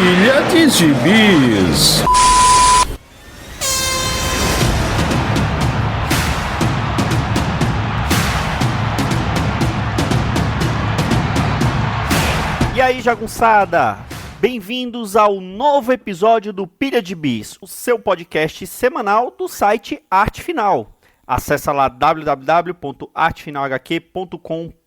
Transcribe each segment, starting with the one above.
Pilha de Gibis. E aí, jagunçada? Bem-vindos ao novo episódio do Pilha de Bis, o seu podcast semanal do site Arte Final. Acesse lá www.artefinalhq.com.br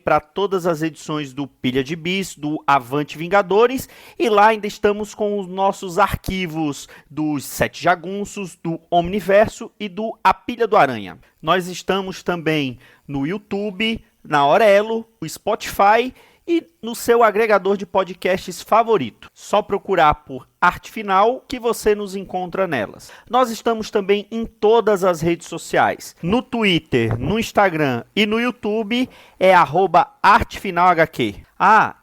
para todas as edições do Pilha de Bis, do Avante Vingadores, e lá ainda estamos com os nossos arquivos dos Sete Jagunços, do Omniverso e do A Pilha do Aranha. Nós estamos também no YouTube, na Aurelo, no Spotify e no seu agregador de podcasts favorito. Só procurar por Arte Final que você nos encontra nelas. Nós estamos também em todas as redes sociais. No Twitter, no Instagram e no YouTube é @artefinalhq.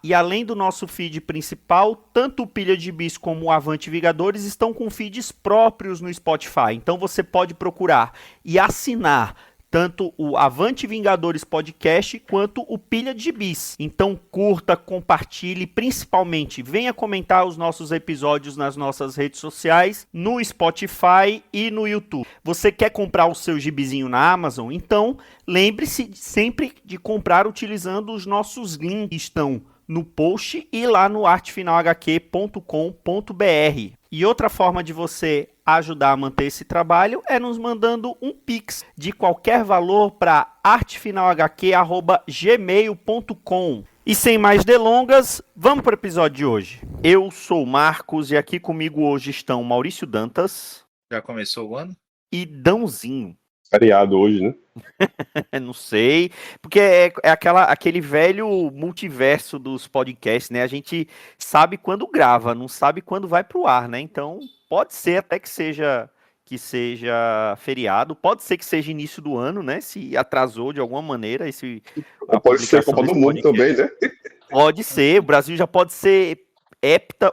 E além do nosso feed principal, tanto o Pilha de Bis como o Avante Vingadores estão com feeds próprios no Spotify. Então você pode procurar e assinar tanto o Avante Vingadores Podcast quanto o Pilha de Bis. Então curta, compartilhe, principalmente venha comentar os nossos episódios nas nossas redes sociais, no Spotify e no YouTube. Você quer comprar o seu gibizinho na Amazon? Então lembre-se sempre de comprar utilizando os nossos links que estão no post e lá no artefinalhq.com.br. E outra forma de você ajudar a manter esse trabalho é nos mandando um Pix de qualquer valor para artefinalhq@gmail.com. E sem mais delongas, vamos para o episódio de hoje. Eu sou o Marcos e aqui comigo hoje estão Maurício Dantas. Já começou o ano? E Dãozinho. Feriado hoje, né? Não sei, porque é aquele velho multiverso dos podcasts, né? A gente sabe quando grava, não sabe quando vai pro ar, né? Então, pode ser até que seja feriado, pode ser que seja início do ano, né? Se atrasou de alguma maneira pode ser Copa do Mundo também, né? Pode ser, o Brasil já pode ser hepta,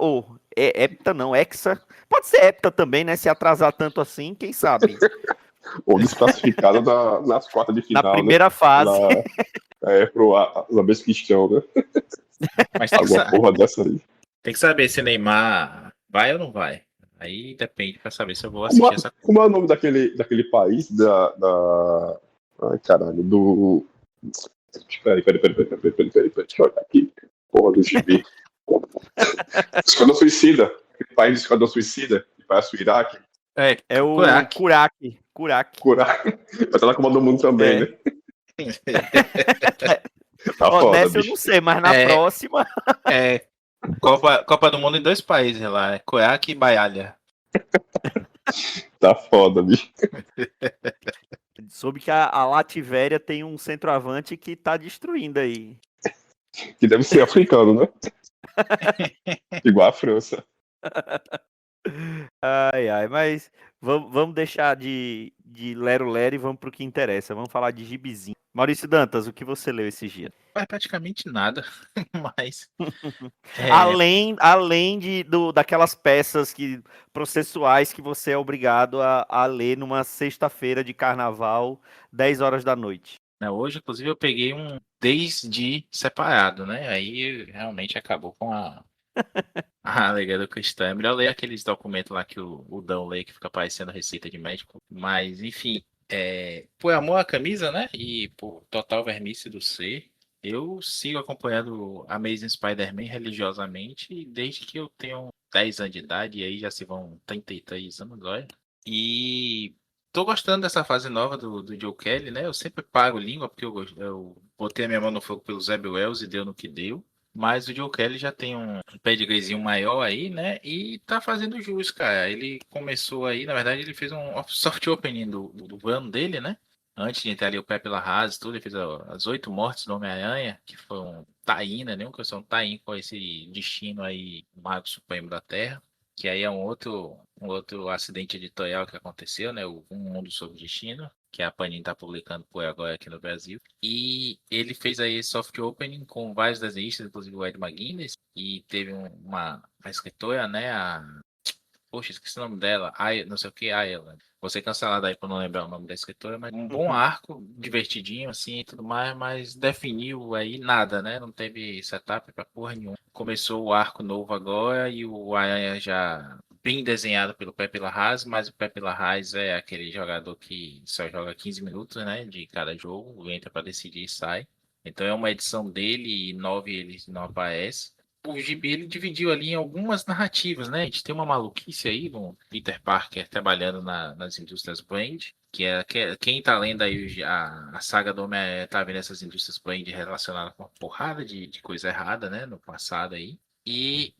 hepta não, hexa. Pode ser hepta também, né? Se atrasar tanto assim, quem sabe? Ou desclassificado nas quartas de final. Na primeira fase. Pro Uzbekistão, né? Mas Alguma porra dessa aí. tem que saber se Neymar vai ou não vai. Aí depende pra saber se eu vou assistir essa coisa. Como é o nome daquele país Ai, caralho, do... Peraí. Deixa eu olhar aqui. Porra do gibi. Esquadrão Suicida. Aquele país do Esquadrão Suicida, que parece o Iraque. É o Kurak. Mas ela comanda o mundo também, né? Tá foda, nessa bicho. eu não sei, mas na próxima... Copa do Mundo em 2 países lá, Cuiabá e Baialha. Tá foda, bicho. Soube que a Lativéria tem um centroavante que tá destruindo aí. Que deve ser africano, né? Igual a França. Mas vamos deixar de lero-lero e vamos pro que interessa. Vamos falar de gibizinho. Maurício Dantas, o que você leu esses dias? Praticamente nada, mas... Além daquelas peças processuais que você é obrigado a ler numa sexta-feira de carnaval, 10 horas da noite. Hoje, inclusive, eu peguei um desde separado, né? Aí realmente acabou com a alegria do cristão. É melhor ler aqueles documentos lá que o Dão lê, que fica parecendo receita de médico. Mas, enfim, por amor à camisa, né? E por total vermice do ser, eu sigo acompanhando Amazing Spider-Man religiosamente desde que eu tenho 10 anos de idade, e aí já se vão 33 anos, olha. E tô gostando dessa fase nova do Joe Kelly, né? Eu sempre pago língua, porque eu botei a minha mão no fogo pelo Zeb Wells e deu no que deu. Mas o Joe Kelly já tem um pedigreezinho maior aí, né? E tá fazendo jus, cara. Ele começou aí, na verdade, ele fez um soft opening do ano dele, né? Antes de entrar ali o Pepe Larraz e tudo, ele fez as 8 mortes do Homem-Aranha, que foi um tie-in, né? Nenhuma questão tie-in com esse destino aí, Mago Supremo da Terra. Que aí é um outro acidente editorial que aconteceu, né? Um Mundo Sob Destino, que a Panini está publicando por agora aqui no Brasil. E ele fez aí soft opening com vários desenhistas, inclusive o Ed McGuinness, e teve uma escritora, né? poxa, esqueci o nome dela, não sei o que, Ayla. Vou ser cancelado aí por não lembrar o nome da escritora, mas um bom Uhum. arco, divertidinho assim e tudo mais, mas definiu aí nada, né? Não teve setup pra porra nenhuma. Começou o arco novo agora e o Aranha já bem desenhado pelo Pepe Larraz, mas o Pepe Larraz é aquele jogador que só joga 15 minutos, né, de cada jogo, entra pra decidir e sai. Então é uma edição dele e 9 ele não aparece. O Gibi ele dividiu ali em algumas narrativas, né? A gente tem uma maluquice aí no Peter Parker trabalhando nas indústrias Brand, quem tá lendo aí a saga do Homem-Aranha tá vendo essas indústrias Brand relacionadas com uma porrada de coisa errada, né? No passado aí. E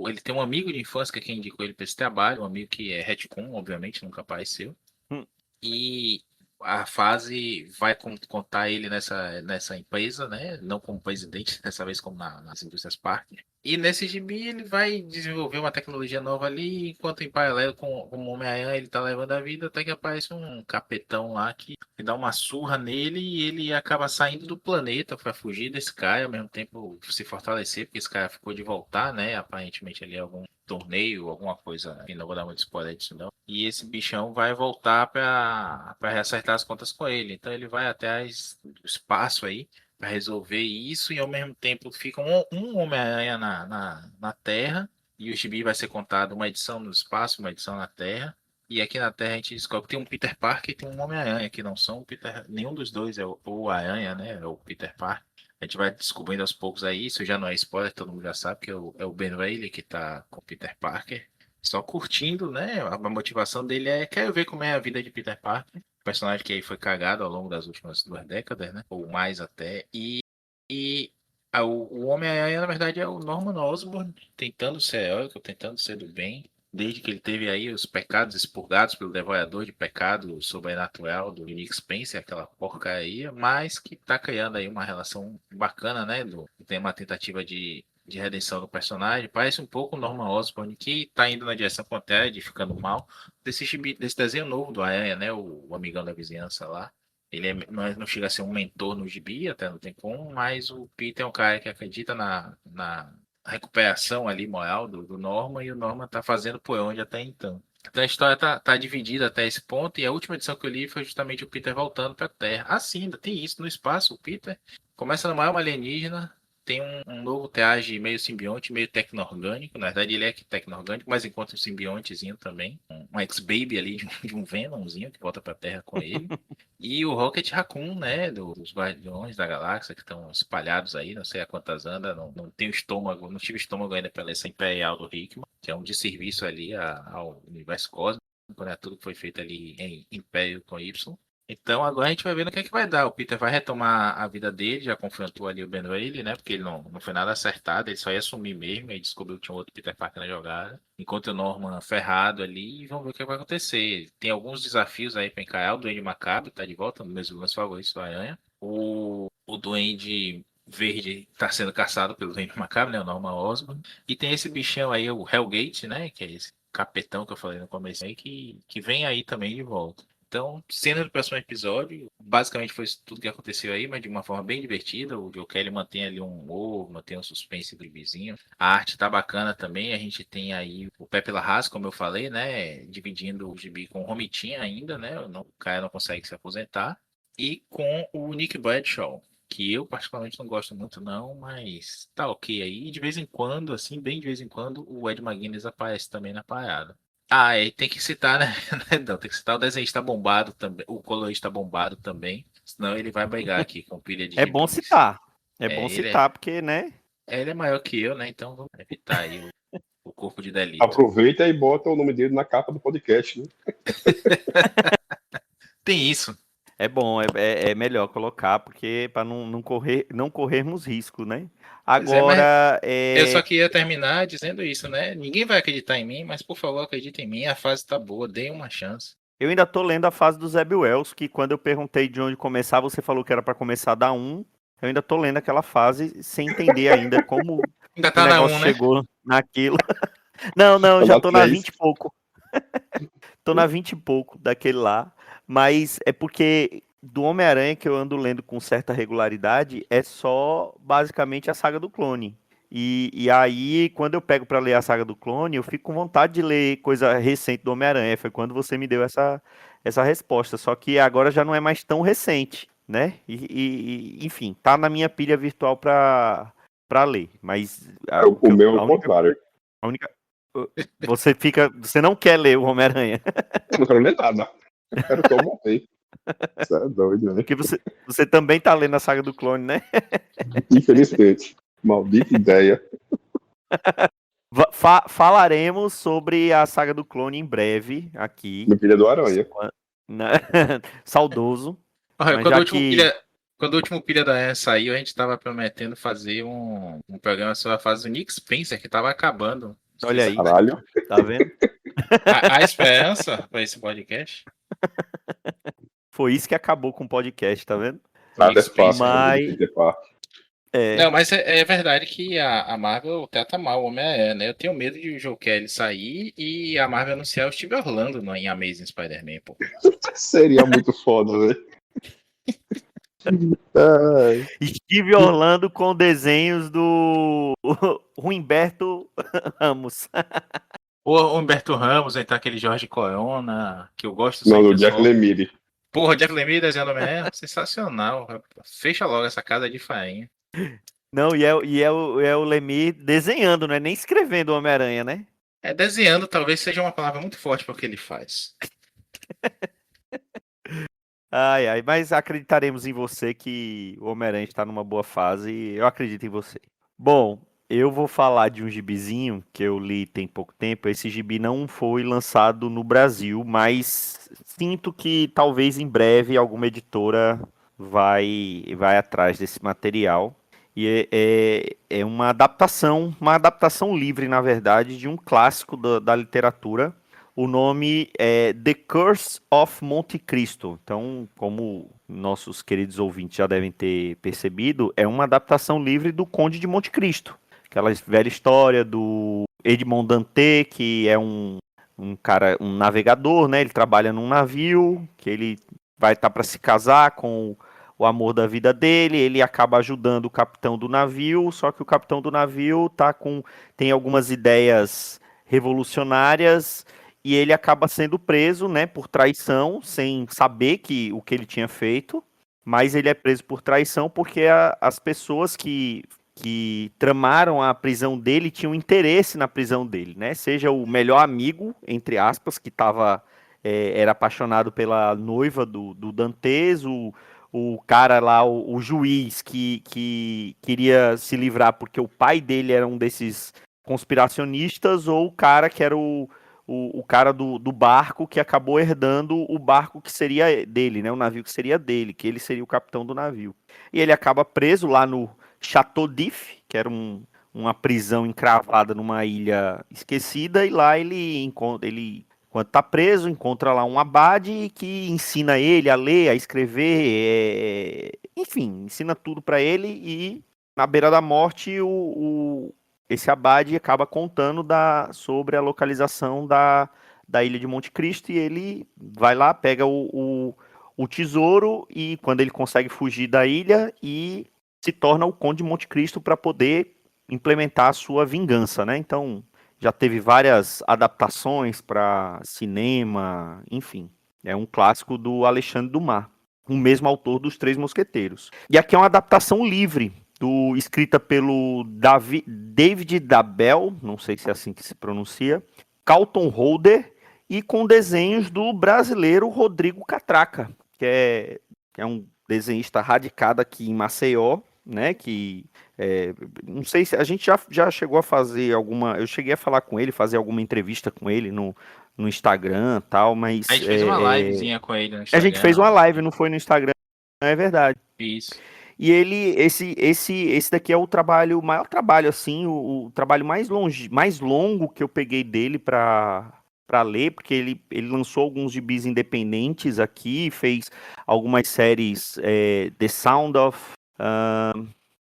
ele tem um amigo de infância que é quem indicou ele para esse trabalho, um amigo que é retcon, obviamente, nunca apareceu. Hum. E a fase vai contar ele nessa empresa, né? Não como presidente, dessa vez como nas indústrias Parker. E nesse gibi ele vai desenvolver uma tecnologia nova ali, enquanto em paralelo com o Homem-Aranha ele tá levando a vida, até que aparece um capetão lá que dá uma surra nele e ele acaba saindo do planeta para fugir desse cara, ao mesmo tempo se fortalecer, porque esse cara ficou de voltar, né? Aparentemente ali algum torneio, alguma coisa, e não vou dar muito spoiler disso não. E esse bichão vai voltar para reacertar as contas com ele. Então ele vai até o espaço aí para resolver isso e ao mesmo tempo fica um Homem-Aranha na Terra e o gibi vai ser contado uma edição no espaço, uma edição na Terra. E aqui na Terra a gente descobre que tem um Peter Parker e tem um Homem-Aranha, que não são o Peter, nenhum dos dois é o Aranha, né? É o Peter Parker. A gente vai descobrindo aos poucos aí, isso já não é spoiler, todo mundo já sabe que é o Ben Reilly que tá com o Peter Parker. Só curtindo, né? A motivação dele é quero ver como é a vida de Peter Parker. Personagem que aí foi cagado ao longo das últimas 2 décadas, né? Ou mais até. O Homem-Aranha, na verdade, é o Norman Osborn tentando ser heróico, tentando ser do bem. Desde que ele teve aí os pecados expurgados pelo devorador de pecado sobrenatural do Nick Spencer, aquela porcaria, mas que tá criando aí uma relação bacana, né? Tem uma tentativa de redenção do personagem. Parece um pouco o Norman Osborn, que tá indo na direção contrária, de ficando mal, desse desenho novo do Aranha, né? O amigão da vizinhança lá. Ele não chega a ser um mentor no gibi, até não tem como, mas o Peter é um cara que acredita na recuperação ali moral do Norman e o Norman tá fazendo por onde até então. Então a história tá dividida até esse ponto e a última edição que eu li foi justamente o Peter voltando para a Terra. Ah, sim, ainda tem isso no espaço. O Peter começa no maior alienígena, tem um novo traje meio simbionte, meio tecno-orgânico. Na verdade, ele é tecno-orgânico, mas encontra um simbiontezinho também. Um ex-baby ali de um Venomzinho que volta pra Terra com ele. E o Rocket Raccoon, né? Dos Guardiões da Galáxia que estão espalhados aí, não sei a quantas anda. Não tenho estômago, não tive estômago ainda pela essa Imperial do Hickman, que é um desserviço ali ao universo cósmico, né? Tudo que foi feito ali em Império com Y. Então agora a gente vai ver no que é que vai dar. O Peter vai retomar a vida dele, já confrontou ali o Ben Reilly, né? Porque ele não foi nada acertado, ele só ia sumir mesmo, aí descobriu que tinha um outro Peter Parker na jogada. Enquanto o Norman ferrado ali, e vamos ver o que vai acontecer. Tem alguns desafios aí para encarar. O Duende Macabro tá de volta, um dos meus vilões favoritos do Aranha. O Duende Verde tá sendo caçado pelo Duende Macabro, né? O Norman Osborn. E tem esse bichão aí, o Hellgate, né? Que é esse capetão que eu falei no começo aí, que vem aí também de volta. Então, cena do próximo episódio, basicamente foi isso tudo que aconteceu aí, mas de uma forma bem divertida. O Joe Kelly mantém ali um humor, mantém um suspense do vizinho. A arte tá bacana também. A gente tem aí o Pepe Larraz, como eu falei, né? Dividindo o gibi com o Romitinha ainda, né? O cara não consegue se aposentar. E com o Nick Bradshaw, que eu particularmente não gosto muito não, mas tá ok aí. E de vez em quando, assim, bem de vez em quando, o Ed McGuinness aparece também na parada. Ah, e tem que citar, né? Não, tem que citar o desenhista bombado também, o colorista bombado também, senão ele vai brigar aqui com pilha de É bom gibis. citar. É bom É, citar, porque, né? ele é maior que eu, né? Então vamos evitar aí o corpo de delito. Aproveita e bota o nome dele na capa do podcast, né? Tem isso. É bom, é melhor colocar, porque para não corrermos risco, né? Pois é, mas Agora, eu só queria terminar dizendo isso, né? Ninguém vai acreditar em mim, mas por favor, acredite em mim, a fase tá boa, dê uma chance. eu ainda tô lendo a fase do Zeb Wells, que quando eu perguntei de onde começar, você falou que era para começar da 1. Eu ainda tô lendo aquela fase sem entender ainda como Ainda que o tá na negócio 1, né? chegou naquilo. Não, já Andar tô na 3. 20 e pouco. Tô na 20 e pouco daquele lá. Mas é porque do Homem-Aranha que eu ando lendo com certa regularidade é só basicamente a saga do clone. E aí, quando eu pego pra ler a saga do Clone, eu fico com vontade de ler coisa recente do Homem-Aranha. Foi quando você me deu essa resposta. Só que agora já não é mais tão recente, né? Enfim, tá na minha pilha virtual pra ler. Mas O meu é a o única contrário. a única. Você não quer ler o Homem-Aranha. Eu não quero ler nada. Eu quero que eu morrer. Você é doido, né? Porque você também tá lendo a saga do Clone, né? Infelizmente. Maldita ideia. Falaremos sobre a saga do Clone em breve aqui. Do Pilha do Aranha. Na- Saudoso. Olha, Mas já que. quando o último Pilha da Aranha saiu, a gente tava prometendo fazer um programa sobre a fase do Nick Spencer, que tava acabando. Olha aí, Caralho. tá vendo? A esperança para esse podcast. Foi isso que acabou com o podcast, tá vendo? Nada é Nick fácil Spencer. quando Mas. ele Peter Parker. Não, mas é verdade que a Marvel trata mal o Homem-Aranha, né? Eu tenho medo de o Joe Kelly sair e a Marvel anunciar o Steve Orlando em Amazing Spider-Man, pô. Seria muito foda, velho. Ai, Steve Orlando com desenhos do Humberto Ramos. O Humberto Ramos, aí tá aquele Jorge Corona, que eu gosto não, sangue do é Jack só. Lemire. Porra, Jeff Lemire desenhando Homem-Aranha, sensacional. Fecha logo essa casa de farinha. Não, é o Lemir desenhando, não é nem escrevendo o Homem-Aranha, né? Desenhando talvez seja uma palavra muito forte para o que ele faz. Ai, ai, mas acreditaremos em você que o Homem-Aranha está numa boa fase e eu acredito em você. Bom, eu vou falar de um gibizinho que eu li tem pouco tempo. Esse gibi não foi lançado no Brasil, mas sinto que talvez em breve alguma editora vai atrás desse material. E é uma adaptação livre, na verdade, de um clássico da literatura. O nome é The Curse of Monte Cristo. Então, como nossos queridos ouvintes já devem ter percebido, é uma adaptação livre do Conde de Monte Cristo. Aquela velha história do Edmond Dantès, que é um cara, um navegador, né? Ele trabalha num navio, que ele vai estar para se casar com o amor da vida dele, ele acaba ajudando o capitão do navio, só que o capitão do navio tem algumas ideias revolucionárias e ele acaba sendo preso, né, por traição, sem saber o que ele tinha feito, mas ele é preso por traição porque as pessoas que tramaram a prisão dele tinham interesse na prisão dele, né? Seja o melhor amigo, entre aspas, que era apaixonado pela noiva do Dantes, o cara lá, o juiz que queria se livrar porque o pai dele era um desses conspiracionistas, ou o cara que era o cara do barco que acabou herdando o barco que seria dele, né? O navio que seria dele, que ele seria o capitão do navio. E ele acaba preso lá no Chateau d'If, que era uma prisão encravada numa ilha esquecida, e lá enquanto tá preso, encontra lá um abade que ensina ele a ler, a escrever, enfim, ensina tudo para ele, e na beira da morte esse abade acaba contando sobre a localização da ilha de Monte Cristo, e ele vai lá, pega o tesouro, e quando ele consegue fugir da ilha, e se torna o Conde de Monte Cristo para poder implementar a sua vingança, né? Então, já teve várias adaptações para cinema, enfim. É um clássico do Alexandre Dumas, o mesmo autor dos Três Mosqueteiros. E aqui é uma adaptação livre, escrita pelo David Dabel, não sei se é assim que se pronuncia, Carlton Holder, e com desenhos do brasileiro Rodrigo Catraca, que é um desenhista radicado aqui em Maceió, né, que não sei se a gente já chegou a fazer eu cheguei a falar com ele, fazer alguma entrevista com ele no Instagram, tal, mas A gente fez uma livezinha com ele no a gente fez uma Instagram. live, não foi no Instagram, é verdade. Isso. E esse daqui é o maior trabalho, assim, o trabalho mais longo que eu peguei dele para ler, porque ele lançou alguns gibis independentes aqui, fez algumas séries, The Sound of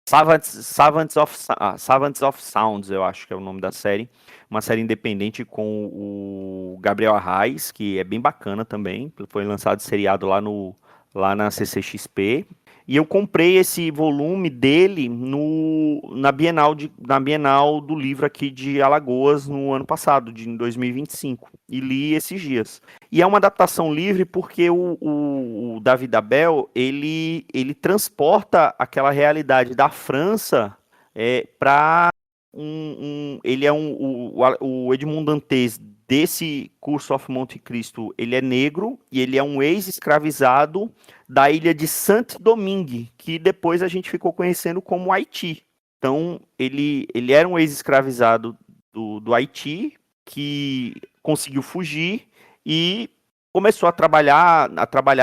Savants of Sounds, eu acho que é o nome da série. Uma série independente com o Gabriel Arraes, que é bem bacana também. Foi lançado seriado lá na CCXP. E eu comprei esse volume dele na Bienal do Livro aqui de Alagoas no ano passado, de 2025, e li esses dias. E é uma adaptação livre porque o David Abel, ele transporta aquela realidade da França para ele é o Edmond Dantes desse Curse of Monte Cristo, ele é negro e ele é um ex-escravizado da ilha de Saint-Domingue, que depois a gente ficou conhecendo como Haiti. Então, ele era um ex-escravizado do Haiti, que conseguiu fugir e começou a trabalhar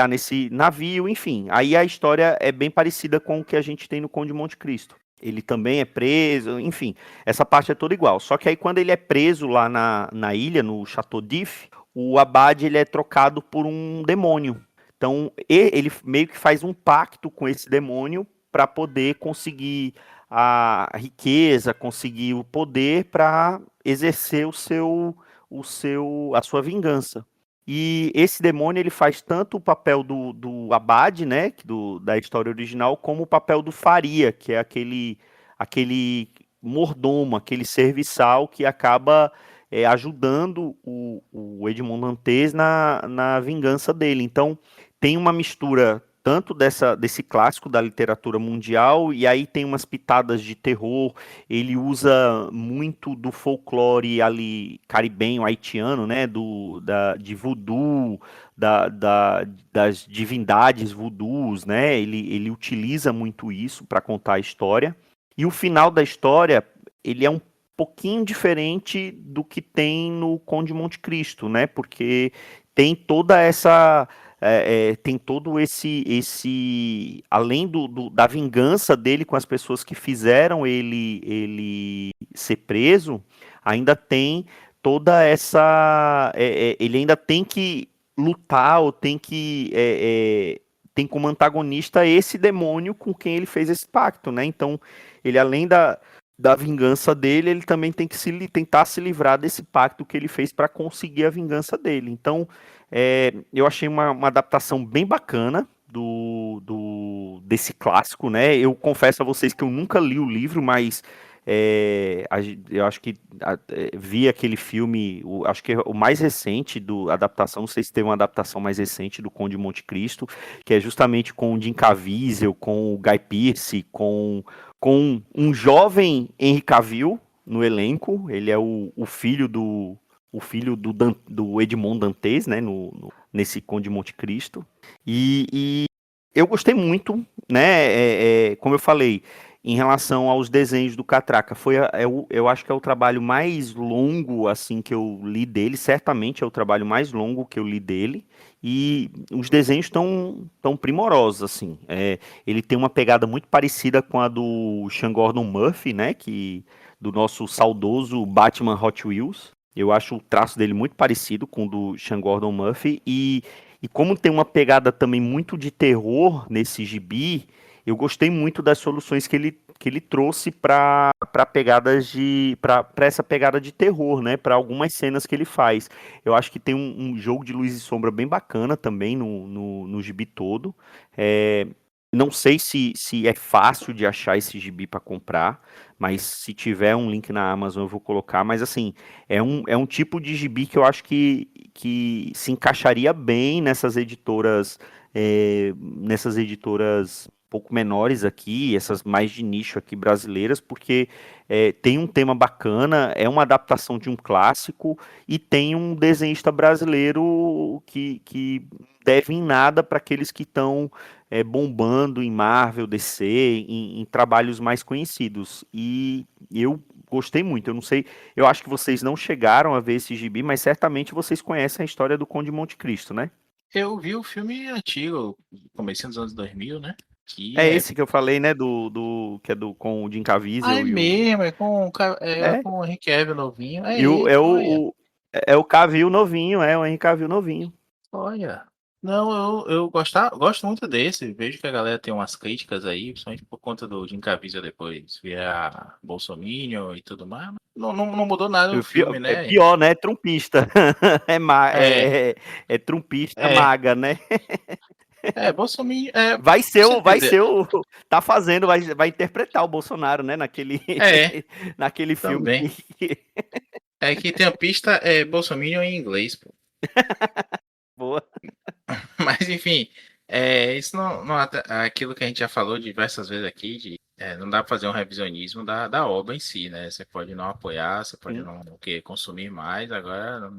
nesse navio, enfim. Aí a história é bem parecida com o que a gente tem no Conde de Monte Cristo. Ele também é preso, enfim, essa parte é toda igual. Só que aí quando ele é preso lá na ilha, no Chateau d'If, o Abade ele é trocado por um demônio. Então ele meio que faz um pacto com esse demônio para poder conseguir a riqueza, conseguir o poder para exercer a sua vingança. E esse demônio ele faz tanto o papel do Abade, né, da história original, como o papel do Faria, que é aquele mordomo, aquele serviçal que acaba ajudando o Edmond Dantes na vingança dele. Então tem uma mistura tanto desse clássico da literatura mundial, e aí tem umas pitadas de terror. Ele usa muito do folclore ali caribenho, haitiano, né, de voodoo, das divindades voodoos, né, ele utiliza muito isso para contar a história. E o final da história, ele é um pouquinho diferente do que tem no Conde de Monte Cristo, né, porque tem toda essa... tem todo esse além da vingança dele com as pessoas que fizeram ele ser preso, ainda tem toda essa ele ainda tem que lutar, ou tem como antagonista esse demônio com quem ele fez esse pacto, né? Então ele, além da vingança dele, ele também tem que tentar se livrar desse pacto que ele fez para conseguir a vingança dele. Então eu achei uma adaptação bem bacana desse clássico, né? Eu confesso a vocês que eu nunca li o livro, mas eu acho que vi aquele filme, acho que é o mais recente do adaptação, não sei se teve uma adaptação mais recente do Conde de Monte Cristo, que é justamente com o Jim Caviezel, com o Guy Pearce, com um jovem Henry Cavill no elenco. Ele é o filho do Edmond Dantes, né, nesse Conde de Monte Cristo. E eu gostei muito, né, como eu falei, em relação aos desenhos do Catraca, eu acho que é o trabalho mais longo, assim, que eu li dele. Certamente é o trabalho mais longo que eu li dele, e os desenhos tão primorosos, assim. Ele tem uma pegada muito parecida com a do Sean Gordon Murphy, né, do nosso saudoso Batman Hot Wheels. Eu acho o traço dele muito parecido com o do Sean Gordon Murphy, e como tem uma pegada também muito de terror nesse gibi, eu gostei muito das soluções que ele trouxe para essa pegada de terror, né? Para algumas cenas que ele faz. Eu acho que tem um jogo de luz e sombra bem bacana também no gibi todo. Não sei se é fácil de achar esse gibi para comprar, mas se tiver um link na Amazon eu vou colocar. Mas assim, é um tipo de gibi que eu acho que se encaixaria bem nessas editoras um pouco menores aqui, essas mais de nicho aqui brasileiras, porque tem um tema bacana, é uma adaptação de um clássico, e tem um desenhista brasileiro que deve em nada para aqueles que estão bombando em Marvel, DC, em trabalhos mais conhecidos. E eu gostei muito. Eu não sei, eu acho que vocês não chegaram a ver esse gibi, mas certamente vocês conhecem a história do Conde de Monte Cristo, né? Eu vi o filme antigo, comecinho dos anos 2000, né? Que É é. esse que eu falei, né? Que é com o Jim Ah, é Caviezel mesmo, é com, É, com o Henry Cavill novinho. É e o, ele, é olha. o Cavill novinho, o Henry Cavill novinho. Olha. Não, eu gosto muito desse. Vejo que a galera tem umas críticas aí, principalmente por conta do Jim Caviezel depois virar bolsominion e tudo mais. Mas não mudou nada no filme, É né? pior, né? Trumpista. É, É trumpista é. maga, né? Bolsominion. Vai ser você entender. tá fazendo, vai interpretar o Bolsonaro, né, naquele, É, naquele filme também. que... É que tem a pista Bolsominion em inglês, pô. Boa. Mas enfim, isso não aquilo que a gente já falou diversas vezes aqui, não dá pra fazer um revisionismo da obra em si, né? Você pode não apoiar, você pode Sim. não consumir mais, agora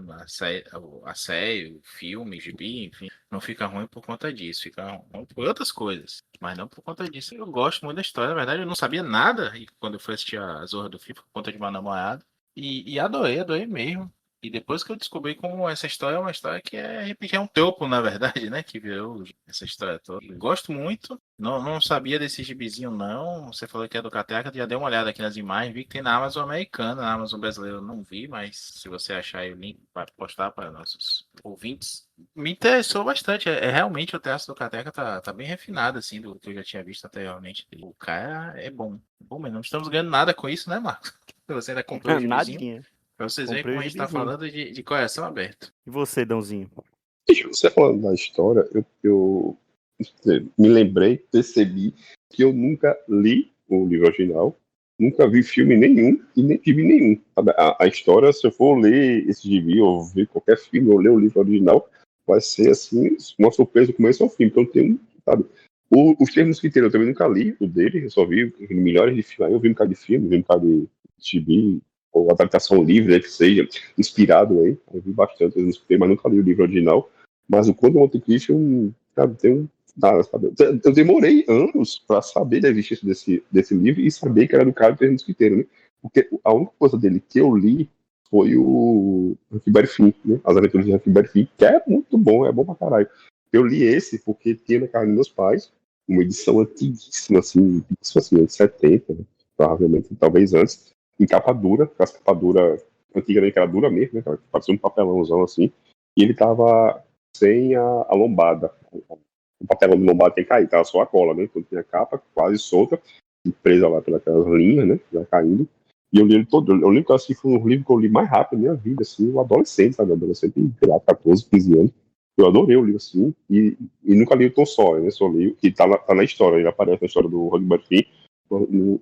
a série, o filme, o gibi, enfim, não fica ruim por conta disso, fica ruim por outras coisas, mas não por conta disso. Eu gosto muito da história, na verdade eu não sabia nada quando eu fui assistir a Zorra do FIFA por conta de uma namorada, e adorei mesmo. E depois que eu descobri como essa história é uma história que é um tropo, na verdade, né? Que virou essa história toda. Eu gosto muito. Não sabia desse gibizinho, não. Você falou que é do Cateca, já dei uma olhada aqui nas imagens, vi que tem na Amazon americana, na Amazon brasileira eu não vi, mas se você achar aí o link para postar para nossos ouvintes. Me interessou bastante. Realmente o traço do Cateca tá bem refinado, assim, do que eu já tinha visto anteriormente. O cara é bom. Bom, mas não estamos ganhando nada com isso, né, Marcos? Você ainda comprou o gibizinho? Nadinha. Pra vocês verem Comprei como o a gente tá gibizinho. falando de coração aberto. E você, Dãozinho? Bicho, você falando da história, eu me lembrei, percebi que eu nunca li o livro original, nunca vi filme nenhum e nem gibi nenhum. Sabe? A história, se eu for ler esse gibi ou ver qualquer filme ou ler o livro original, vai ser assim, uma surpresa do começo ao fim. Então tem, sabe? Os termos que tem, eu também nunca li o dele, eu só vi milhares de filmes. Aí eu vi um bocado de filme, vi um bocado de gibi, ou adaptação livre, né, que seja, inspirado aí. Eu vi bastante, mas nunca li o livro original. Mas o Conde de Monte Cristo, sabe, tem um. Sabe, eu demorei anos para saber da existência desse livro e saber que era do cara do Três Mosquiteiros, né? Porque a única coisa dele que eu li foi o Huckleberry Finn, né? As Aventuras de Huckleberry Finn, que é muito bom, é bom pra caralho. Eu li esse porque tinha na casa dos meus pais uma edição antiguíssima, assim, anos 70, né? Provavelmente, talvez antes, em capa dura, aquela capa dura, antigamente era dura mesmo, né? Parecia um papelãozão assim, e ele tava sem a lombada. O papelão de lombada tem caído, tava só a cola, né? Então tinha a capa quase solta, presa lá pelas linhas, né? Já caindo. E eu li ele todo. Eu lembro que assim, foi um livro que eu li mais rápido na minha vida, assim, um adolescente, sabe? Adolescente, sei lá, 14, 15 anos. Eu adorei o livro, assim, e nunca li o Tom Sawyer, né? Só li o que tá na história, ele aparece na história do Huckleberry Finn,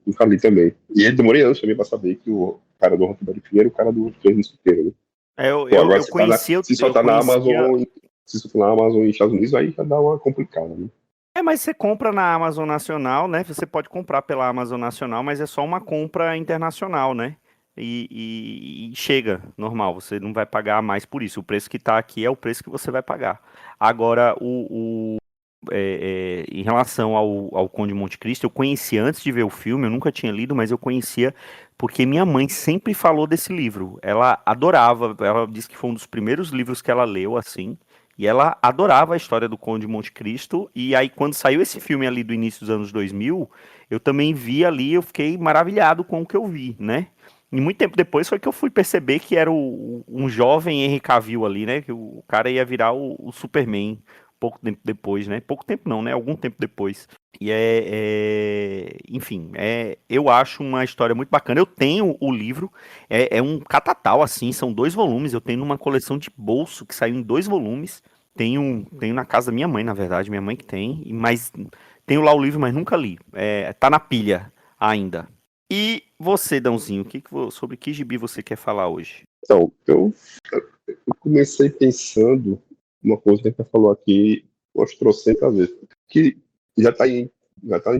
nunca li também. E aí demorei anos também pra saber que o cara do Huckleberry Finn era o cara do Três Mosquiteiros, né? Pô, agora Eu conhecia, se só eu tá na conhecia. Amazon, se só tá na Amazon e Estados Unidos, aí já dá uma complicada, né? Mas você compra na Amazon Nacional, né? Você pode comprar pela Amazon Nacional, mas é só uma compra internacional, né? E chega, normal, você não vai pagar mais por isso. O preço que tá aqui é o preço que você vai pagar. Agora, em relação ao Conde de Monte Cristo, eu conhecia antes de ver o filme, eu nunca tinha lido, mas eu conhecia porque minha mãe sempre falou desse livro. Ela adorava, ela disse que foi um dos primeiros livros que ela leu, assim, e ela adorava a história do Conde de Monte Cristo. E aí, quando saiu esse filme ali do início dos anos 2000, eu também vi ali, eu fiquei maravilhado com o que eu vi, né? E muito tempo depois foi que eu fui perceber que era um jovem Henry Cavill ali, né? Que o cara ia virar o Superman pouco tempo depois, né? Pouco tempo não, né? Algum tempo depois. E enfim, eu acho uma história muito bacana. Eu tenho o livro, é um catatal, assim, são 2 volumes. Eu tenho numa coleção de bolso que saiu em 2 volumes. Tenho na casa da minha mãe, na verdade, minha mãe que tem, mas tenho lá o livro, mas nunca li. Tá na pilha ainda. E você, Dãozinho, sobre que gibi você quer falar hoje? Então, eu comecei pensando uma coisa que a gente falou aqui umas trocentas vezes, que já está em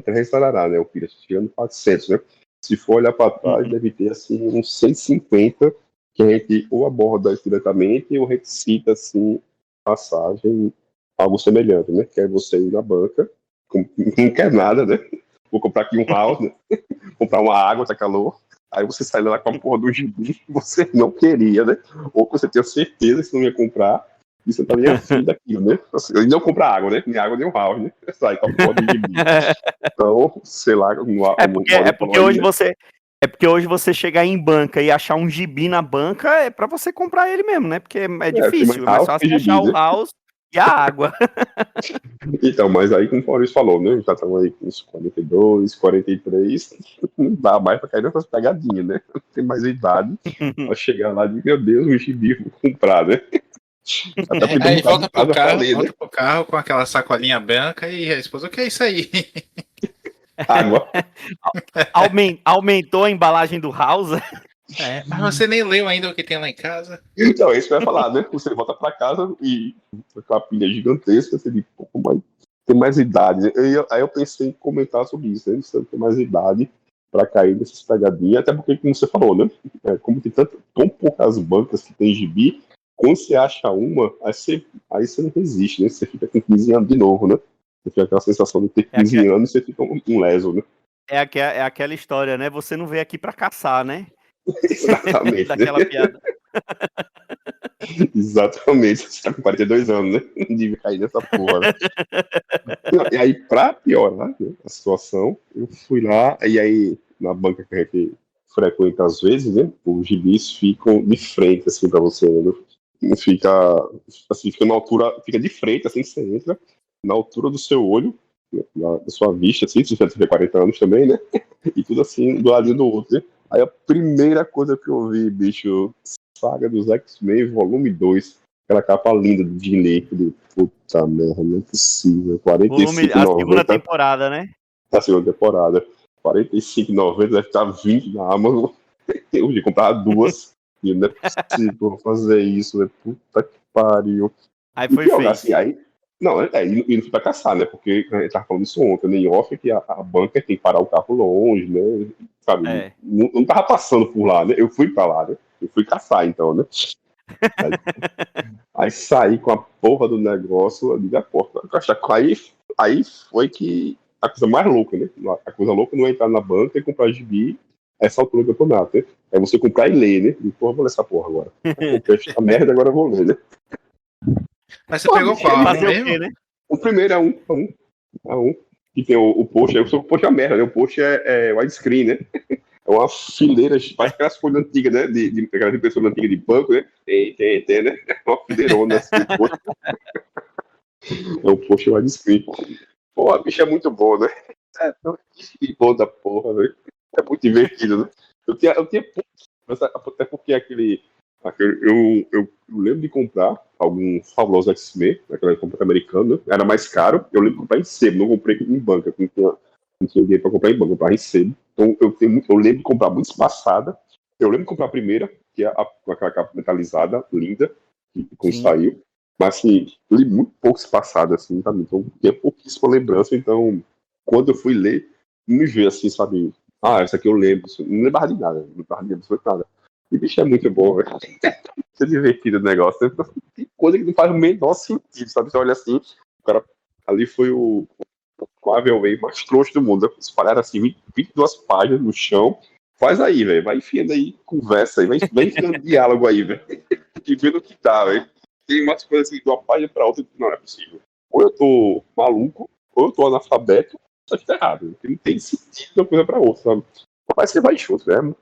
300 tarará, né? O Pires chegando 400, né? Se for olhar para trás, Uhum. deve ter assim uns 150 que a gente ou aborda isso diretamente ou a gente cita assim passagem, algo semelhante, né? Que é você ir na banca, não quer nada, né? Vou comprar aqui um house, né? Comprar uma água, tá calor. Aí você sai lá com a porra do gibi que você não queria, né? Ou que você tinha certeza que você não ia comprar e você tá nem afim daquilo, né? E não comprar água, né? Nem água, nem um house, né? Sai com a porra do gibi. Então, sei lá, o É Maurício falou porque aí, hoje né? você é porque hoje você chegar em banca e achar um gibi na banca é pra você comprar ele mesmo, né? Porque é Tem mais difícil, é mais house que fácil achar gibi, o né? house e a água. Então, mas aí, como o Maurício falou, né? Já estamos aí com uns 42, 43, não dá mais pra cair nessas pegadinhas, né? Não tem mais idade pra chegar lá e, meu Deus, o gibi vou comprar, né? Até porque Aí não tá de casa pra ler, né? volta pro carro com aquela sacolinha branca e a esposa, o que é isso aí? Água. Aumentou a embalagem do House. Mas você nem leu ainda o que tem lá em casa. Então, é isso que eu ia falar, né? Você volta pra casa e com aquela pilha gigantesca, você diz, pô, mas tem mais idade, né? Aí eu pensei em comentar sobre isso, né? Você tem mais idade pra cair nessas pegadinhas, até porque, como você falou, né? Como tem tão poucas bancas que tem gibi, quando você acha uma, aí você não resiste, né? Você fica com 15 anos de novo, né? Você fica aquela sensação de ter 15 anos e você fica um leso, né? É aquela história, né? Você não veio aqui pra caçar, né? Exatamente, né? Daquela piada. Exatamente. Você tá com 42 anos, né? Não devia cair nessa porra, né? Não, e aí, pra piorar, né, a situação, eu fui lá, e aí, na banca que a gente frequenta às vezes, né? Os gibis ficam de frente, assim, pra você, né? Não fica, assim, fica na altura, fica de frente, assim, que você entra, na altura do seu olho, né, da sua vista, assim, se você tiver 40 anos também, né? E tudo assim, do ladinho do outro, né? Aí a primeira coisa que eu vi, bicho, Saga dos X-Men, volume 2, aquela capa linda de Jim Lee, puta merda, não é possível, A segunda 45,90 temporada, né? da segunda temporada, 45,90 deve estar 20 na Amazon, eu de comprar duas, e não é possível fazer isso, né? Puta que pariu. Aí E foi pior, fez. assim, aí. Não, e não fui pra caçar, né? Porque a gente tava falando isso ontem, né? Em off, que a banca tem que parar o carro longe, né? Sabe? É. Não tava passando por lá, né? Eu fui pra lá, né? Eu fui caçar, então, né? Aí, aí saí com a porra do negócio ali da porta. Aí foi que a coisa mais louca, né? A coisa louca não é entrar na banca e comprar gibi essa altura do campeonato, né? É você comprar e ler, né? E, porra, vou ler essa porra agora. Eu comprei essa merda, agora eu vou ler, né? Mas você Pô, pegou bicho, é qual? A 1 Fazer o mesmo? quê, né? o primeiro é um. Que tem o post, o post é uma merda, né? O post é widescreen, né? É uma fileira, parece aquelas folhas antigas, né? Aquelas impressoras antigas de banco, né? Tem, né? É uma fileirona assim, o post. É um post widescreen. Pô, a bicha é muito boa, né? É tão bom da porra, velho. É muito divertido, né? Eu tinha pouco, até porque eu lembro de comprar algum fabuloso X-Men, naquela compra americana, né? Era mais caro, eu lembro de comprar em sebo, não comprei em banca, não tinha dinheiro para comprar em banca, eu comprava em sebo. Então eu lembro de comprar muito espaçada, eu lembro de comprar a primeira, que é aquela capa metalizada, linda, que quando Sim. saiu, mas assim, eu li muito pouco espaçado, assim, sabe? Então tinha pouquíssima lembrança, então quando eu fui ler, me veio assim, sabe? Ah, essa aqui eu lembro, não lembrava de nada, não lembrava de absolutamente nada. E bicho é muito bom, velho. Isso é divertido o negócio. Tem coisa que não faz o menor sentido, sabe? Você olha assim, o cara ali foi o Marvel Way mais trouxa do mundo. Espalharam assim 22 páginas no chão. Faz aí, velho. Vai enfiando aí, conversa aí, vai enfiando diálogo aí, velho. E vendo o que dá, velho. Tem umas coisas assim, de uma página pra outra, não é possível. Ou eu tô maluco, ou eu tô analfabeto, só que tá errado. Porque não tem sentido de uma coisa pra outra, sabe? Mas você vai junto, né?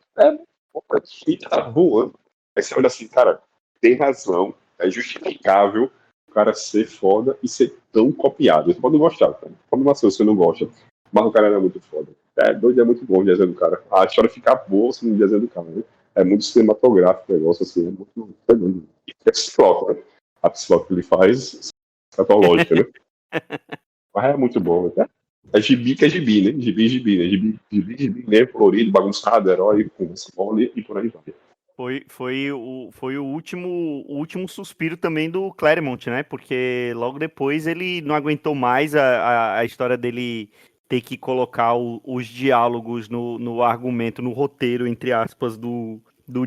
Tá voando. Aí você olha assim, cara, tem razão, é justificável o cara ser foda e ser tão copiado. Você pode não gostar, cara. Pode não ser, você não gosta. Mas o cara era muito foda. É, doido é muito bom o desenho do cara. A história fica boa assim, no desenho do cara, né? É muito cinematográfico o negócio, assim, é muito. É psicólogo, né? A psicóloga que ele faz, escatológica, né? Mas é muito bom, né? É gibi que é gibi, né? Gibi, né? Gibi, né? Colorido, bagunçado, herói, com spoiler e por aí vai. Foi o último suspiro também do Claremont, né? Porque logo depois ele não aguentou mais a história dele ter que colocar os diálogos no argumento, no roteiro, entre aspas, do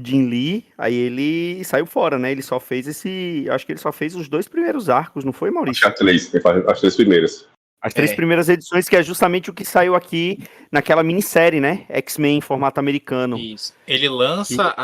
Jim Lee. Aí ele saiu fora, né? Ele só fez acho que ele só fez os 2 primeiros arcos, não foi, Acho que Maurício? é a três, né? As três primeiras. As 3 É, primeiras edições, que é justamente o que saiu aqui naquela minissérie, né? X-Men em formato americano. isso. Ele lança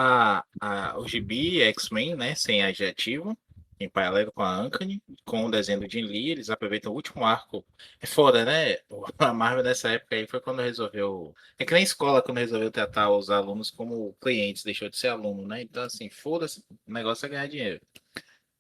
o gibi X-Men, né? Sem adjetivo, em paralelo com a Uncanny, com o desenho do Jim Lee. Eles aproveitam o último arco. É foda, né? A Marvel nessa época aí foi quando resolveu. É que nem escola quando resolveu tratar os alunos como clientes, deixou de ser aluno, né? Então, assim, foda-se, o negócio é ganhar dinheiro.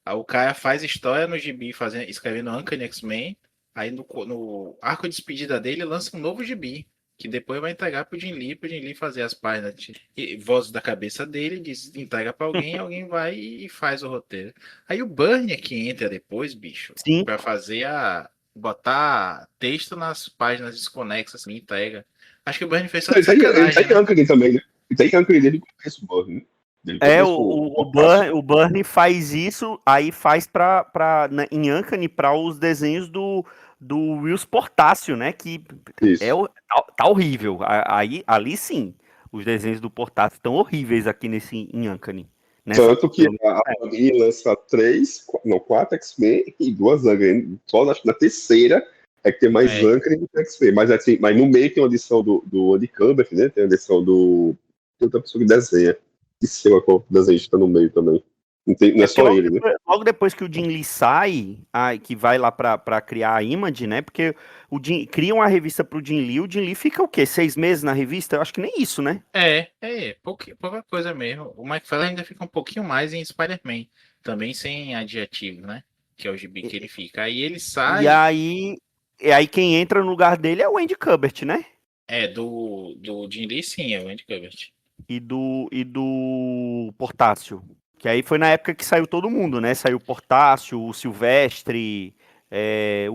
Aí o cara faz história no gibi, escrevendo Uncanny X-Men. Aí no arco de despedida dele lança um novo gibi, que depois vai entregar pro Jim Lee fazer as páginas e vozes da cabeça dele, entrega pra alguém, alguém vai e faz o roteiro. Aí o Burnie é que entra depois, bicho, Sim, pra fazer botar texto nas páginas desconexas, assim, entrega. Acho que o Burnie fez só de Ele tá sacanagem, em né? Ankh também, né? Ele tá em Ankh desde o começo, mano, né? Desde o é, começo, o O Burnie faz isso, aí faz em Ankany para os desenhos do Wills Portácio, né? Que Isso. tá horrível. Aí, ali sim, os desenhos do Portácio estão horríveis aqui em Ankany. Nessa, Tanto que pelo menos a na época. Panini lança quatro X-Men e duas Ankh. Só na terceira é que tem mais É, Ankh do que X-Men. Mas, assim, mas no meio tem uma edição do Andy Kubert, né? Tem a edição tem outra pessoa que desenha. E sei lá qual desenhista no meio também. Não É é porque só ele, né? logo depois que o Jim Lee sai, que vai lá pra criar a Image, né? Porque criam a revista pro Jim Lee, o Jim Lee fica o quê? 6 meses na revista? Eu acho que nem isso, né? pouca coisa mesmo. O McFarlane ainda fica um pouquinho mais em Spider-Man, também sem adjetivo, né? Que é o gibi que ele fica. Aí ele E sai, aí, e aí quem entra no lugar dele é o Andy Kubert, né? do Jim Lee, sim, é o Andy Kubert. E do Portácio. Que aí foi na época que saiu todo mundo, né? Saiu o Portácio, o Silvestre, o É,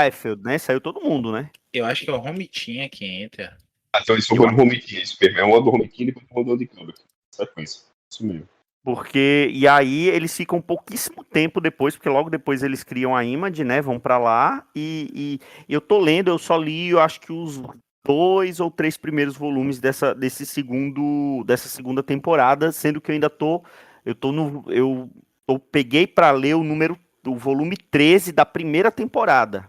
Liefeld, né? Saiu todo mundo, né? eu acho que é o Romitinha que entra. Então isso Eu foi no Home Team, isso mesmo. É uma do Home Team e depois uma do Andy Kubert. Sequência. Isso mesmo. Porque, e aí eles ficam pouquíssimo tempo depois, porque logo depois eles criam a Image, né? Vão pra lá e eu tô lendo, eu só li, eu acho que os 2 ou 3 primeiros volumes dessa segunda temporada, sendo que eu ainda eu peguei pra ler o volume 13 da primeira temporada.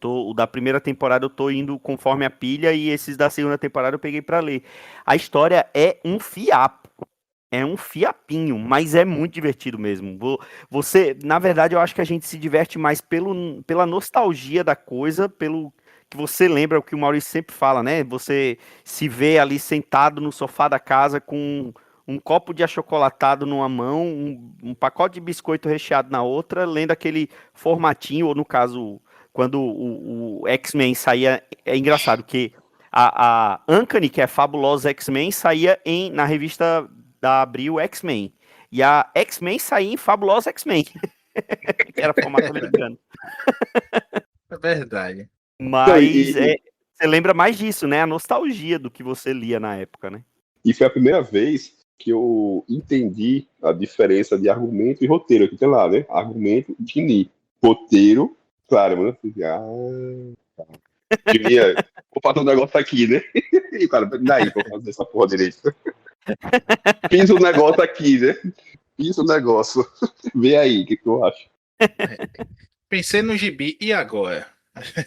O da primeira temporada eu tô indo conforme a pilha e esses da segunda temporada eu peguei pra ler. A história é um fiapo. É um fiapinho, mas é muito divertido mesmo. Você, na verdade, eu acho que a gente se diverte mais pela nostalgia da coisa, pelo que você lembra o que o Maurício sempre fala, né? Você se vê ali sentado no sofá da casa com um copo de achocolatado numa mão, um pacote de biscoito recheado na outra, lendo aquele formatinho, ou no caso, quando o X-Men saía. É engraçado que a Uncanny, que é Fabulosa X-Men, saía na revista da Abril X-Men. E a X-Men saía em Fabulosa X-Men, que era formato americano. É verdade. Não, Mas você lembra mais disso, né? A nostalgia do que você lia na época, né? e foi a primeira vez que eu entendi a diferença de argumento e roteiro que tem lá, né? Argumento de Ni. Roteiro, claro, mano. Devia. Vou fazer um negócio aqui, né? E o cara, daí pra eu fazer essa porra direito. Fiz um negócio aqui, né? Fiz um negócio. Vê aí, o que tu acha? Pensei no gibi, e agora?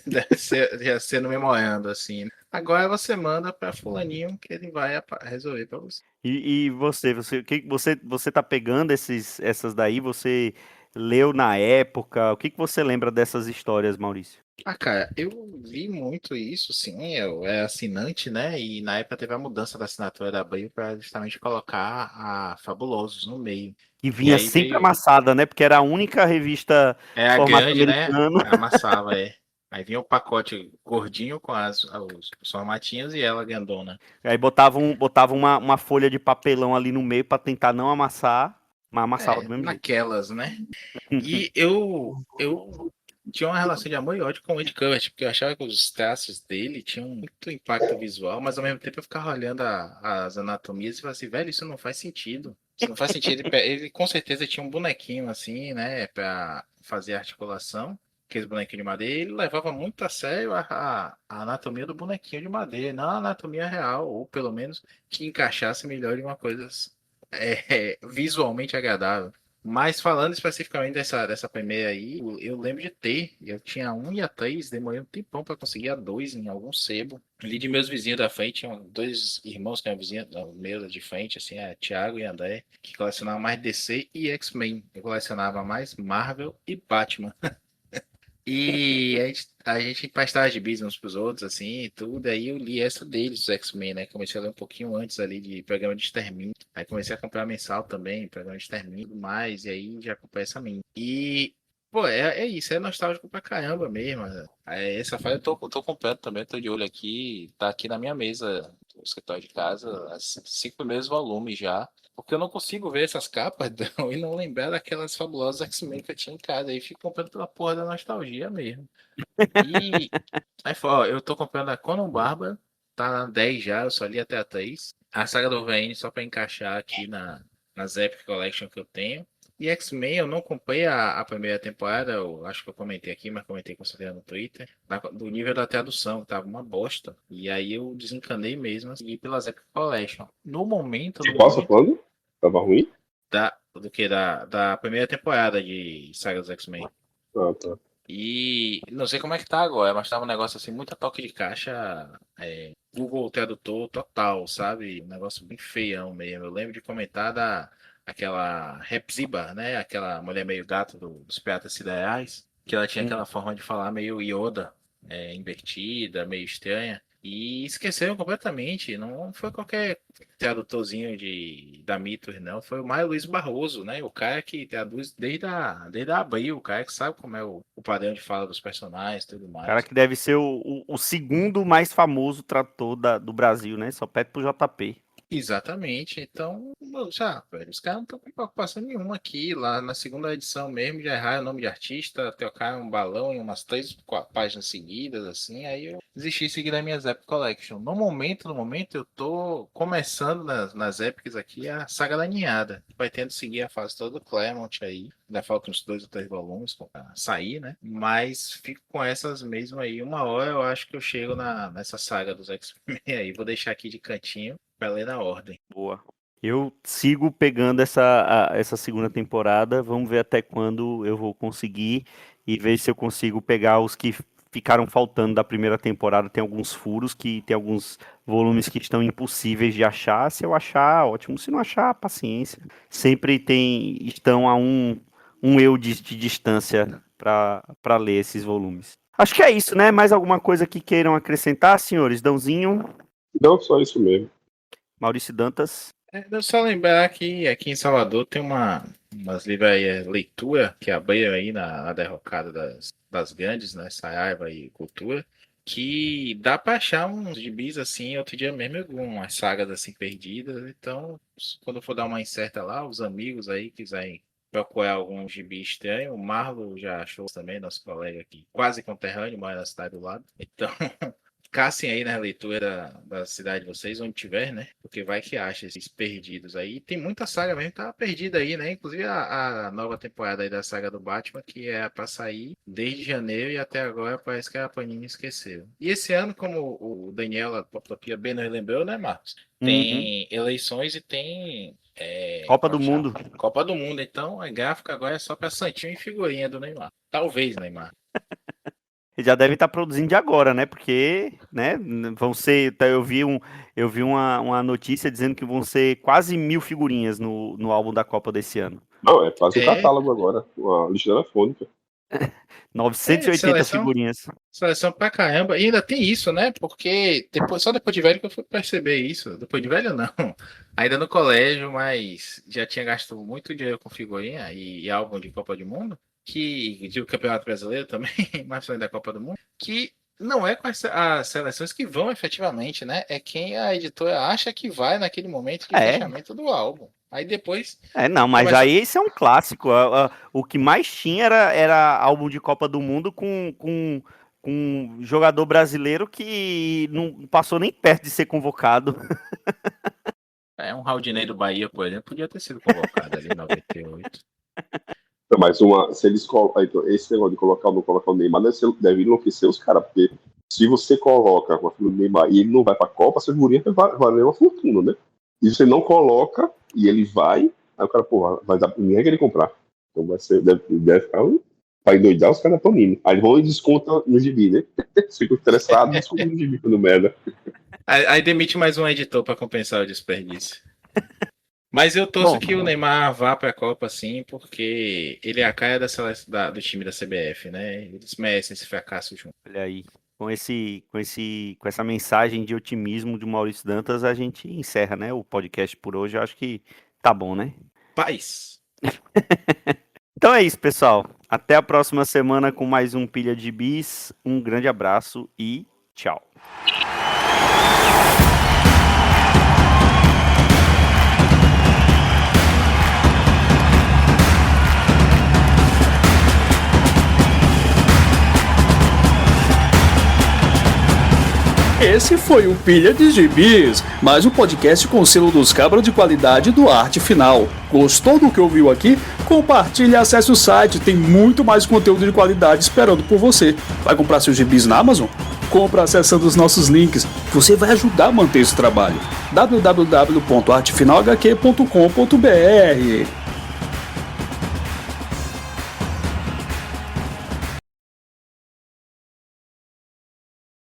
Deve ser, já sendo memorando assim, né? Agora você manda pra fulaninho que ele vai resolver pra você. E você tá pegando essas daí? Você leu na época? O que você lembra dessas histórias, Maurício? Ah, cara, eu vi muito isso, sim, eu era assinante, né? E na época teve a mudança da assinatura da Abril para justamente colocar a Fabulosos no meio. Que E vinha aí sempre veio, amassada, né? Porque era a única revista é a formato grande, né? americano. Amassava, é. Aí vinha o pacote gordinho com os formatinhos e ela grandona. Aí botava uma folha de papelão ali no meio para tentar não amassar, mas amassava do É, mesmo jeito. naquelas, né? E eu tinha uma relação de amor e ódio com o Ed Covert, porque eu achava que os traços dele tinham muito impacto visual, mas ao mesmo tempo eu ficava olhando as anatomias e falava assim, velho, isso não faz sentido. Isso não faz sentido. Ele com certeza tinha um bonequinho assim, né, pra fazer a articulação, aqueles bonequinhos de madeira, e ele levava muito a sério a anatomia do bonequinho de madeira, não a anatomia real, ou pelo menos que encaixasse melhor em uma coisa visualmente agradável. Mas falando especificamente dessa primeira aí, eu lembro de ter. Eu tinha um e a 3, demorei um tempão para conseguir a 2 em algum sebo. Ali de meus vizinhos da frente, tinham 2 irmãos que eram vizinhos meus de frente, assim, Thiago e André, que colecionavam mais DC e X-Men. Eu colecionava mais Marvel e Batman. E a gente emprestava gibis uns pros outros, assim, e tudo. Aí eu li essa deles, os X-Men, né? Comecei a ler um pouquinho antes ali de programa de extermínio. Aí comecei a comprar mensal também, programa de extermínio e tudo mais. E aí já comprei essa minha. E, Pô, é isso, é nostálgico pra caramba mesmo. Essa fase eu tô comprando também, tô de olho aqui, tá aqui na minha mesa do escritório de casa, os 5 primeiros volumes já. Porque eu não consigo ver essas capas não, e não lembrar daquelas fabulosas X-Men que eu tinha em casa. Aí fico comprando pela porra da nostalgia mesmo. E ó, eu tô comprando a Conan Bárbara, tá na 10 já, eu só li até a 3. A saga do VN só pra encaixar aqui nas Epic Collection que eu tenho. E X-Men eu não comprei a primeira temporada, eu acho que eu comentei aqui, mas comentei com você no Twitter, do nível da tradução, que tava uma bosta. E aí eu desencanei mesmo e segui pelas Epic Collection. No Qual você tá momento falando? Tava ruim? da primeira temporada de Saga dos X-Men. Ah, tá. E não sei como é que tá agora, mas tava um negócio assim, muito a toque de caixa, Google Tradutor total, sabe? Um negócio bem feião mesmo. Eu lembro de comentar aquela Hepzibah, né? Aquela mulher meio gato dos Piratas Siderais, que ela tinha aquela forma de falar meio Yoda, invertida, meio estranha. E esqueceram completamente, não foi qualquer tradutorzinho da Mitos, não. Foi o Mário Luiz Barroso, né? O cara que traduz desde a Abril, o cara que sabe como é o padrão de fala dos personagens e tudo O cara mais. que deve ser o segundo mais famoso trator do Brasil, né? Só pede pro JP. Exatamente. Então, já, velho, os caras não estão com preocupação nenhuma aqui. Lá na segunda edição mesmo, já erraram o nome de artista, trocaram um balão em umas 3 páginas seguidas, assim. Aí eu desisti de seguir as minhas Epic Collection. No momento, eu tô começando nas Epics aqui a Saga da Ninhada. Vai tendo seguir a fase toda do Claremont aí. Ainda faltam uns 2 ou 3 volumes pra sair, né? Mas fico com essas mesmo aí. Uma hora eu acho que eu chego nessa saga dos X-Men aí. Vou deixar aqui de cantinho pra ler na ordem. Boa. Eu sigo pegando essa segunda temporada. Vamos ver até quando eu vou conseguir e ver se eu consigo pegar os que ficaram faltando da primeira temporada. Tem alguns furos que tem alguns volumes que estão impossíveis de achar. Se eu achar, ótimo. Se não achar, paciência. Sempre estão a um eu de distância para ler esses volumes. Acho que é isso, né? Mais alguma coisa que queiram acrescentar, senhores? Dãozinho, Não, só isso mesmo. Maurício Dantas. Devo só lembrar que aqui em Salvador tem umas livrarias leitura que abriram aí na derrocada das grandes, né? Saraiva e Cultura, que dá pra achar uns gibis assim, outro dia mesmo, umas sagas assim perdidas. Então, quando eu for dar uma incerta lá, os amigos aí quiserem procurar algum gibi estranho, o Marlo já achou também, nosso colega aqui, quase conterrâneo, mora na cidade do lado. Então, caçem aí na leitura da cidade de vocês, onde tiver, né? Porque vai que acha esses perdidos aí. Tem muita saga mesmo que tá perdida aí, né? Inclusive a nova temporada aí da saga do Batman, que é pra sair desde janeiro e até agora parece que a Panini esqueceu. E esse ano, como o Daniel da Poptopia bem nos lembrou, né, Marcos? Uhum. Tem eleições e tem. Copa Como é do que chama? Mundo. Copa do Mundo. Então, a gráfica agora é só pra Santinho e figurinha do Neymar. Talvez, Neymar. Eles já devem estar produzindo de agora, né? Porque, né, vão ser. Eu vi uma notícia dizendo que vão ser quase 1.000 figurinhas no álbum da Copa desse ano. Não, é quase um É, catálogo agora. Uma lista telefônica. 980 seleção. figurinhas. Seleção pra caramba. E ainda tem isso, né? Porque só depois de velho que eu fui perceber isso. Depois de velho, não. Ainda no colégio, mas já tinha gasto muito dinheiro com figurinha e álbum de Copa do Mundo. De Campeonato Brasileiro também, mas também da Copa do Mundo. Que não é com as seleções que vão efetivamente, né? É quem a editora acha que vai naquele momento de É, fechamento do álbum. Aí depois não, mas começa. aí esse é um clássico. O que mais tinha era álbum de Copa do Mundo com um jogador brasileiro que não passou nem perto de ser convocado. Um Raudinei do Bahia, por exemplo, podia ter sido convocado ali em 98. Não, mas se eles colocam. Então, esse negócio de colocar ou não colocar o Neymar deve enlouquecer os caras, porque se você coloca com o Neymar e ele não vai pra Copa, essa figurinha vai valer uma fortuna, né? E você não coloca e ele vai, aí o cara, pô, vai dar. Ninguém vai querer comprar. Então deve ficar. Vai endoidar os caras tão indo. Aí vão e descontam no gibi, né? Ficam estressados e descontam no gibi quando merda. Aí demite mais um editor para compensar o desperdício. Mas eu torço Bom, que o Neymar vá para a Copa, sim, porque ele é a cara do time da CBF, né? Eles merecem esse fracasso junto. olha aí. Com essa mensagem de otimismo de Maurício Dantas, a gente encerra, né, o podcast por hoje. Eu acho que tá bom, né? Paz! Então é isso, pessoal. Até a próxima semana com mais um Pilha de Bis. Um grande abraço e tchau. Esse foi o Pilha de Gibis, mais um podcast com o selo dos cabras de qualidade do Arte Final. Gostou do que ouviu aqui? Compartilhe e acesse o site, tem muito mais conteúdo de qualidade esperando por você. Vai comprar seus gibis na Amazon? Compra acessando os nossos links, você vai ajudar a manter esse trabalho. www.artefinalhq.com.br